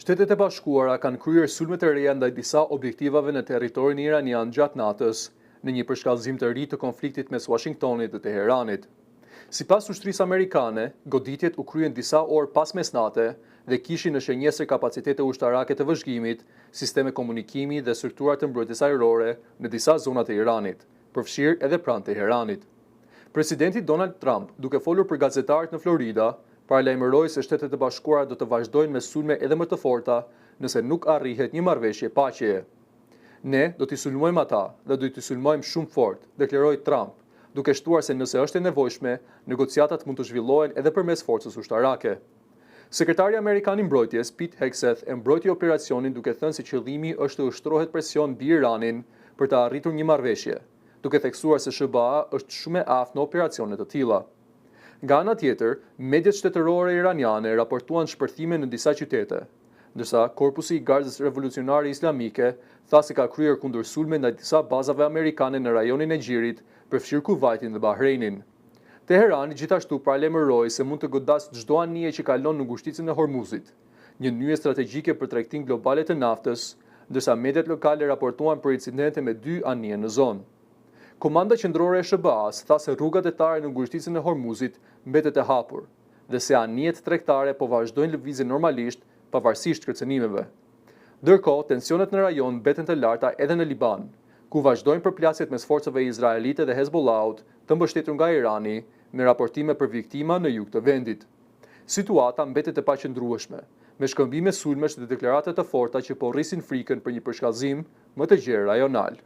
Shtetet e Bashkuara kanë kryer sulme të reja ndaj disa objektivave në territorin iranian gjatë natës, në një përshkallëzim të ri të konfliktit mes Washingtonit dhe Teheranit. Sipas ushtrisë amerikane, goditjet u kryen disa orë pas mesnate dhe kishin në shënjesër kapacitete ushtarake të vëzhgimit, sisteme komunikimi dhe struktura të mbrojtjes ajrore në disa zona të Iranit, përfshirë edhe pranë Teheranit. Presidenti Donald Trump, duke folur për gazetarët në Florida, paralajmëroi se Shtetet e Bashkuara do të vazhdojnë me sulme edhe më të forta nëse nuk arrihet një marrëveshje paqeje. Ne do t'i sulmojmë ata dhe do t'i sulmojmë shumë fort, deklaroi Trump, duke shtuar se nëse është e nevojshme, negociatat mund të zhvillohen edhe përmes forcës ushtarake. Sekretari Amerikan i Mbrojtjes, Pete Hegseth, e mbrojti operacionin duke thënë se qëllimi është të ushtrohet presion mbi Iranin për të arritur një marrëveshje, duke theksuar se SBA është shumë e aftë në operacione të tilla. Nga ana tjetër, mediat shtetërore iraniane raportuan shpërthime në disa qytete, ndërsa Korpusi i Gardës Revolucionare Islamike tha se ka kryer kundër sulme ndaj disa bazave amerikane në rajonin e Gjirit, përfshirë Kuvajtin dhe Bahreinin. Teherani gjithashtu paralajmëroi se mund të godasë çdo anije që kalon në ngushticën e Hormuzit, një nyje strategjike për tregtinë globale të naftës, ndërsa mediat lokale raportuan për incidente me 2 anije në zonë. Komanda qendrore e SBA-s tha se rruga detare në ngushticën e Hormuzit mbetet e hapur dhe se anijet tregtare po vazhdojnë lëvizjen normalisht pavarësisht kërcënimeve. Ndërkohë, tensionet në rajon mbeten të larta edhe në Liban, ku vazhdojnë përplasjet mes forcave izraelite dhe Hezbollahut, të mbështetur nga Irani, me raportime për viktima në jug të vendit. Situata mbetet e paqëndrueshme, me shkëmbime sulmesh dhe deklarate të forta që po rrisin frikën për një përshkallëzim më të gjerë rajonal.